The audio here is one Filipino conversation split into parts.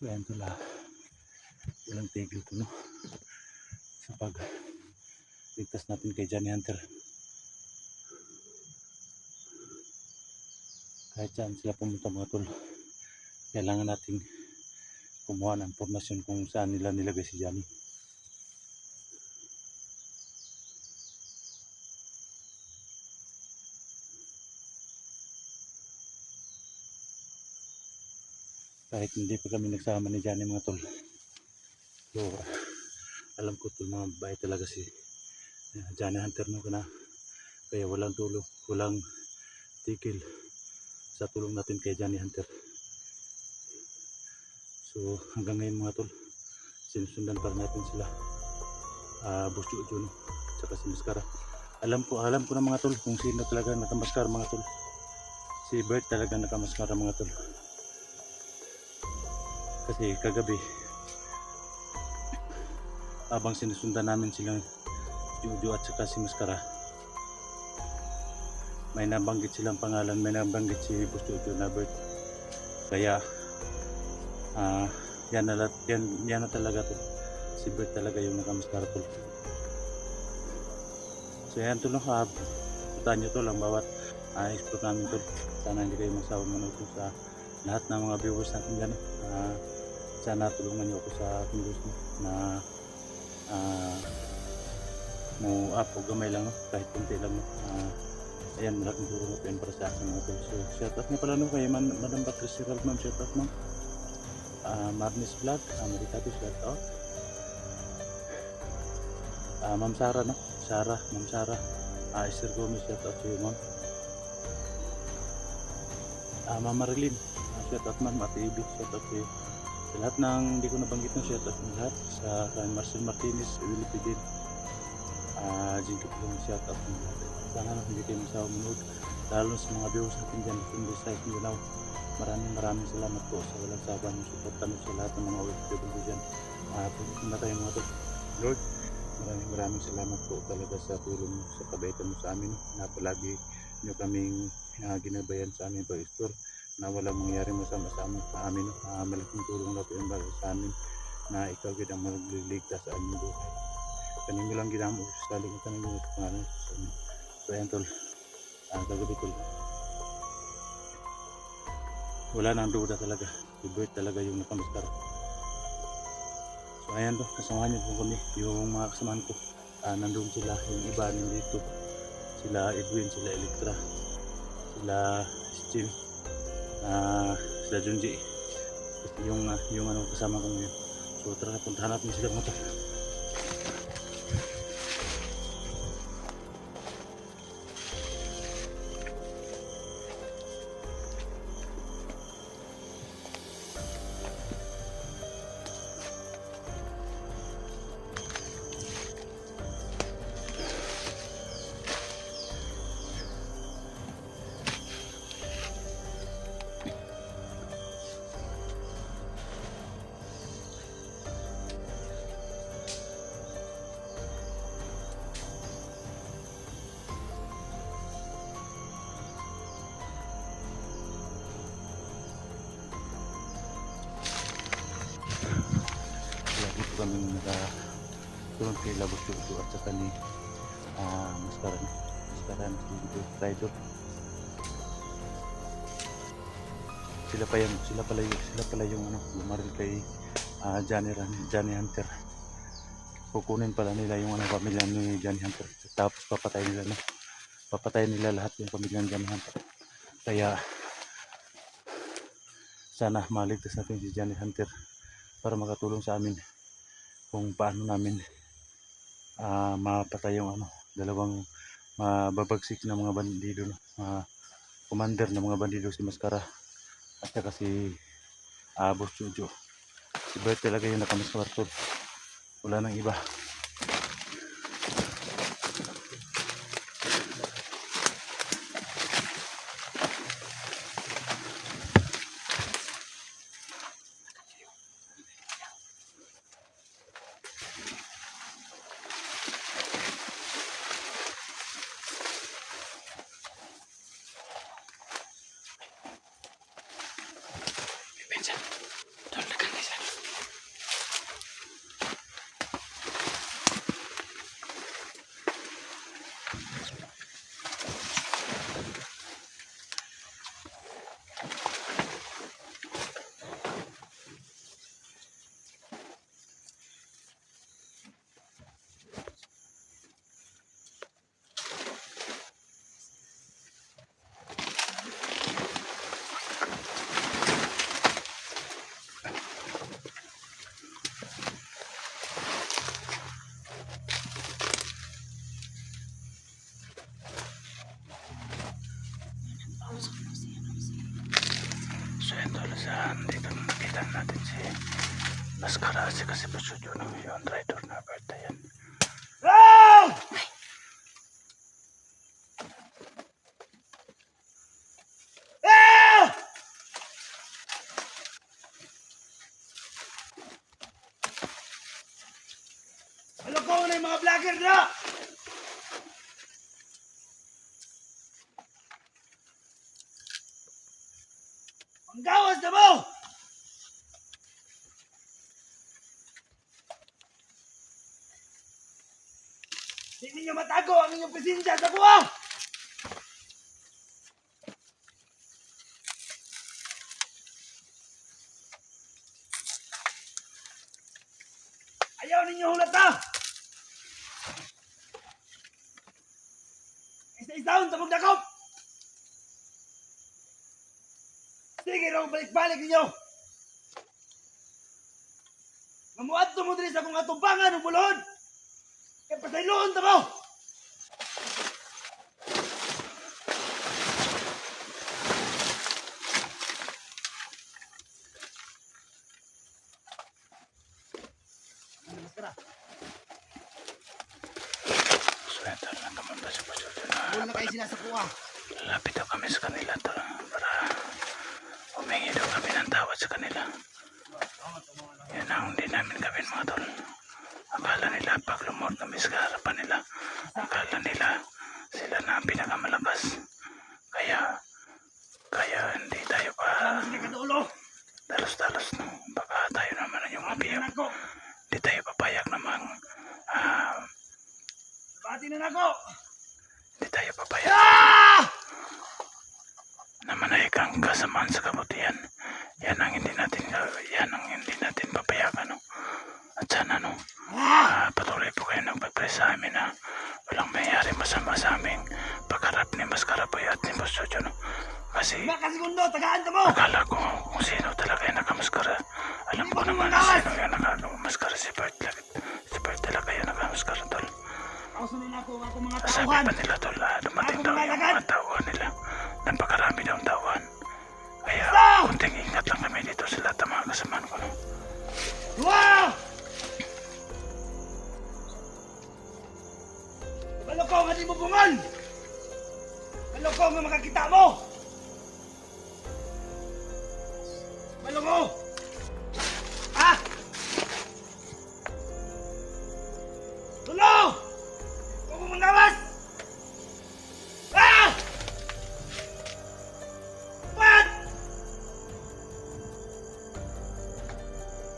So ayan tol, walang tigil to no, sa pag ligtas natin kay Johnny Hunter. Kahit saan sila pumunta mga tol, kailangan nating kumuha ng impormasyon kung saan nila nilagay si Johnny. Kahit hindi pa kami nagsama ni Johnny mga tol, so alam ko tol, mga babae talaga si Johnny Hunter no kana, kaya walang tulong, walang tigil sa tulong natin kay Johnny Hunter. So hanggang ngayon mga tol, sinusundan pa rin natin sila, Boss Jojo no, tsaka si Maskara. Alam ko na mga tol kung sino talaga nakamaskara mga tol. Si Bert talaga nakamaskara mga tol. Kasi kagabi, habang sinusundan namin silang Jojo at saka si Maskara, may nabanggit silang pangalan, may nabanggit si Boss Jojo na Bert. Kaya yan na talaga to, si Bert talaga yung nakamaskara tol. So yan tol, puntahan nyo tol ang bawat explore namin tol. Sana hindi kayo magsawa manood sa lahat ng mga viewers natin dyan. Sana tulungan nyo ako sa aking gusto na mo-up o gamay lang no? Kahit kunti lang no? Ayan, malaking tulong na po yun para sa akin mga tol. So shout out nga pala no kay Madam Patricia Ralph, shout out ma'am. Marnis Vlog, Maritato, shout out. Ma'am Sarah no, Ma'am Sarah, Esther Gomez, shout out to you ma'am. Ma'am Marilyn, shout out ma'am. Ate Ibi, shout out to you. Sa lahat ng hindi ko nabanggit ng shout out ng lahat, sa Marcel Martinez, Willie Pidin, Jinky Pidin, shout out ng lahat. Sana hindi kayo masawa manood, lalo sa mga viewers natin dyan from the side nyo now. Maraming salamat po sa walang sawa nyo suportan sa lahat ng mga OFW dyan. Punta na tayo mga tol. Lord, maraming salamat po talaga sa tulong mo, sa kabaitan mo sa amin, na palagi nyo kaming ginabayan sa amin pag-explore, na walang mangyari masama sa amin. Malaking tulong na po yung bagay sa amin, na ikaw gid ang magliligtas sa aming buhay. Kanino lang ginamo sa limutan ng pangalan sa amin. So ayan tol, kagabi tol, wala nang duda talaga, si Bert talaga yung nakamaskara. So ayan tol, kasamahan niyo po kami, yung mga kasamahan ko, nandun sila, yung iba nandito, sila Edwin, sila Electra, sila Steve, sila Junji, yung kasama ko ngayon. So tara, puntahan natin sila mga tol. Kami nakatulong kay Labos Jojo at saka ni Maskara si Rider. Sila pala yung bumaril kay Johnny Hunter. Kukunin pala nila yung pamilya ni Johnny Hunter, tapos papatayin nila lahat yung pamilya ni Johnny Hunter. Kaya sana maligtas natin si Johnny Hunter para makatulong sa amin kung paano namin mapatay yung dalawang mababagsik na mga bandido, commander ng mga bandido, si Maskara at saka si Boss Jojo. Si Bert talaga yung nakamaskara tol, wala nang iba. Tol, dekat ni sana. dito nakita natin si Mascara kasi Pasudyo no, yung rider na birthday yan. Ano ko na yung mga vlogger na? Ang gawas na mo! Hindi ninyo matago ang inyong presensya sa buwa! Ayaw ninyo hulata! Isa-isaon sa magdakop! Sige raw, balik-balik ninyo! Mamuadto mo din sa kong atubangan ng bulod! Kaya pasayloon ta mo! Swelter lang naman ba si Pasudyo na Wala kayo sila sa kuha. lapit daw kami sa kanila tol para humingi daw kami ng tawad sa kanila. Yan ang hindi namin gawin mga tol. Akala nila pag lumot kami sa harapan nila, akala nila sila na ang pinakamalakas. Kaya hindi tayo pa Sige ka dulo! dalos-dalos no. Baka tayo naman ang yung mabiyag. Nako! Hindi tayo papayag namang Bati na nako! hindi tayo papayag Ah! na manahik ang kasamaan sa kabutihan. Yan ang hindi natin papayagan no. At sana no, patuloy po kayo nagpag-pray sa amin na walang mayayari masama sa aming pagharap ni Mascara Boy at ni Pasudyo no. Kasi Mga segundo, tagaan ta mo! akala ko kung sino talaga yung nakamaskara. Alam ko naman na sino yung nakamaskara. Si Bert talaga yung nakamaskara tol. Kausunin ako mga Sabi tauhan! pa nila tol, dumating daw yung mga tauhan nila. Napakarami daw ang tauhan. Kaya kunting ingat lang kami dito sa lahat ng mga kasamaan ko no. Wow! Maloko nga di mo bungan! Maloko nga makakita mo! Maloko! Ha? Tulo! Huwag mo mangawas! Ah! Pat!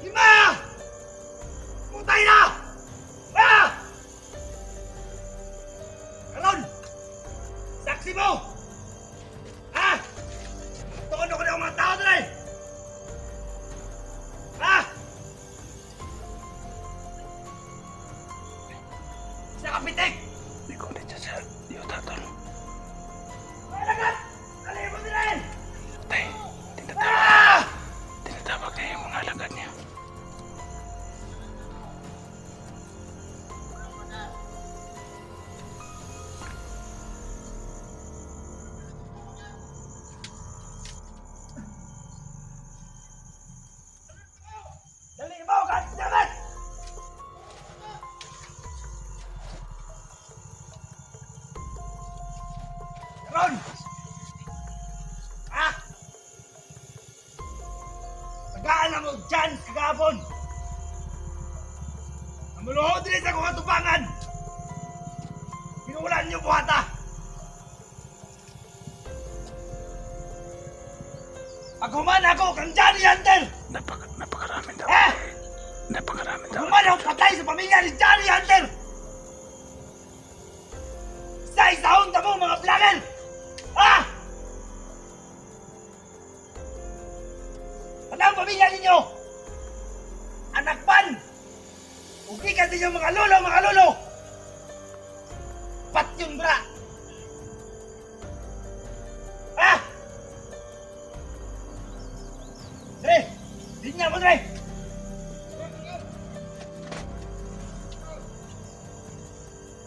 Lima! Putay na! Ah! Kalon! Saksi mo! Ha? Tukono ko na ang mga tao doon eh! Ha? Isa kapitik! Hindi ko ulit siya sa yuta tol. Malagat! Alay mo din eh! Tay, Ah! tinatawag niya yung mga alagad niya. Dali mo! Kahit dapat! Ron! Ha? Tagaan na mo dyan kagabon! Ang muluhod rin sa kong atubangan! Pinuulan niyo buhata! Pag human ako kang Johnny Hunter! Napakaraming daw. Eh! Napakaraming daw. Pag human ako patay sa pamilya ni Johnny Hunter! Isa-isahon ta mo mga vlogger! Ha? Ano ang pamilya ninyo? Anak pan! Ugikan ninyo mga lolo! Pat yun bra! Ha? Dre! Linya mo Dre!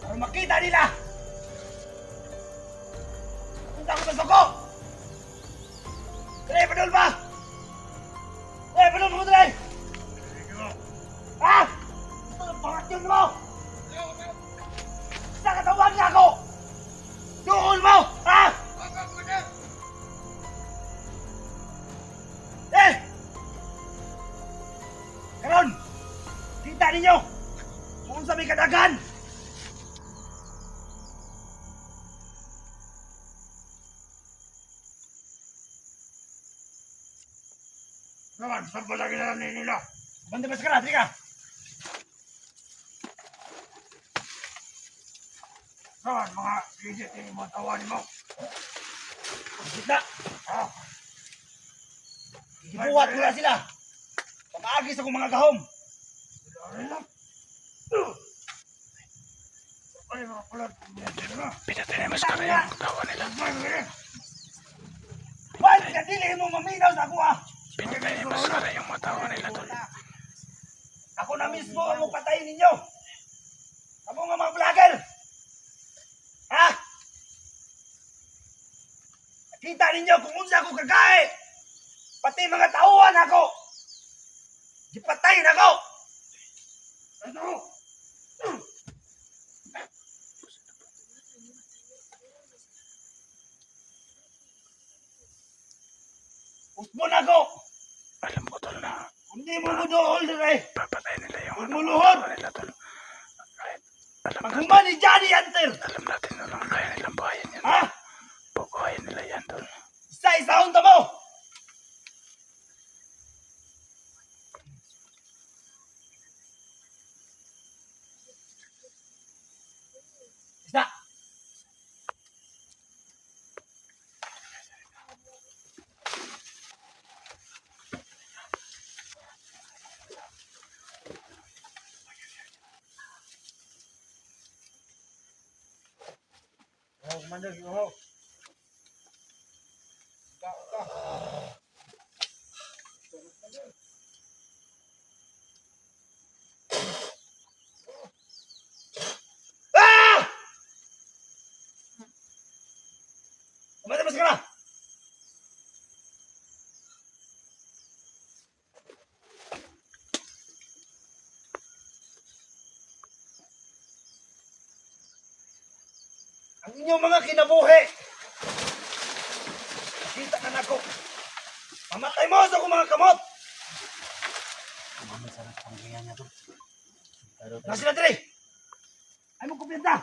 Para makita nila! Punta ko sa soko! Dre, padol ba? ninyo! Kung sa may kadagan! Naman, saan pa lagi na nila? Banda ba ka? Dili ka! Naman, mga legit yung mga tawanin mo. Kita! Ah! Ibuhat ko na sila! Pag-aagis ako mga gahom! Pinatay na maskara yung tawa nila. Ba't ka dili mo maminaw sa ako ah? Pinatay na maskara yung matawa nila tol. Ako na mismo ang patayin ninyo! Ako nga mga vlogger! Ha? Nakita ninyo kung unsa ako kagahe! Pati mga tauhan ako! Gipatayin ako! Ano? Usbon ako! Alam ko tol na Kung di mo mo dool dire! papatay nila yung Huwag mo luhod! tawa nila tol. Kahit alam natin, Paghuman ni Johnny Hunter! alam natin na lang kaya nilang buhayin yan. Ha? Bubuhayin nila yan tol. Isa-isahon ta mo! Isa! Oh, Commander, oh. Ah! Umatapos ka na! Ang inyong mga kinabuhi! Kita ka na ko! Mamatay mo sa akong mga kamot! Nasa sila dire! Ay mo kumpiyansa!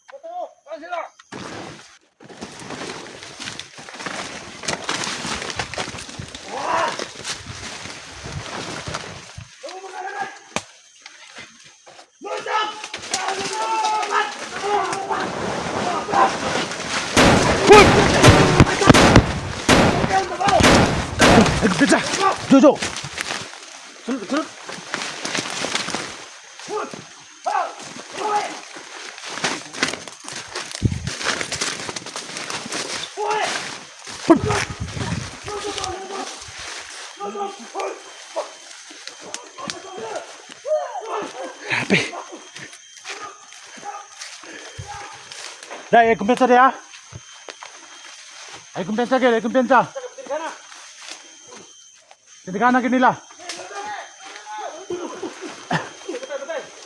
Totoo! Nasa sila! Wah! Ano mo mga lagat? Lusog! Pizza! Jojo! Sulot, sulot! Grabe! Dai, ay kumpensa dia. Ay kumpensa gil, ay kumpensa. Tindigana gid nila.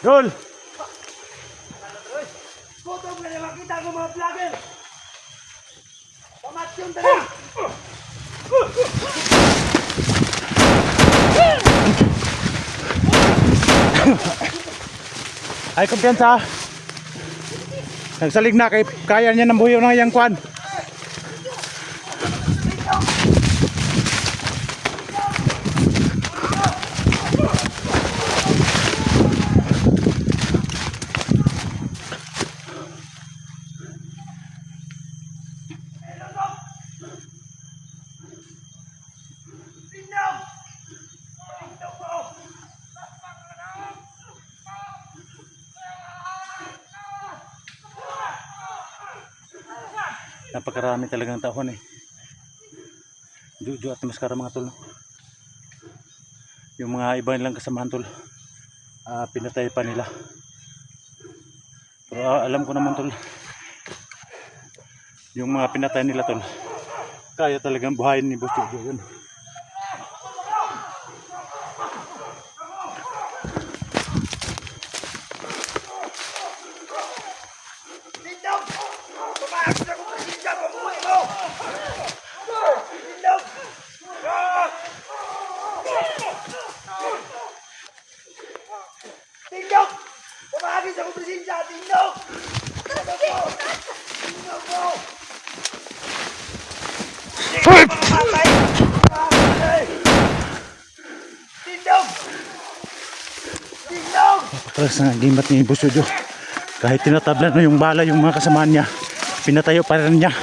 Dol. Foto mo na makita ko mga vlogger! Pamasyon tala! Ay kumpensa. Nagsalig na kay kaya niya ng buyo ng iyang kwan. Napakarami talagang tahon eh. Juju at maskara mga tol. Yung mga iba nilang kasamahan tol, pinatay pa nila. Pero alam ko naman tol, yung mga pinatay nila tol, kaya talagang buhayin ni Boss Juju yun. Lindog! Pumayag na kung lindog ang buhay mo! Lindog! Ah! Mamatay! Mamatay! Tindog! Tindog! Napakalas na gimat ni Boss Jojo. Kahit tinatablan na yung bala yung mga kasamaan niya, pinatayo pa rin niya.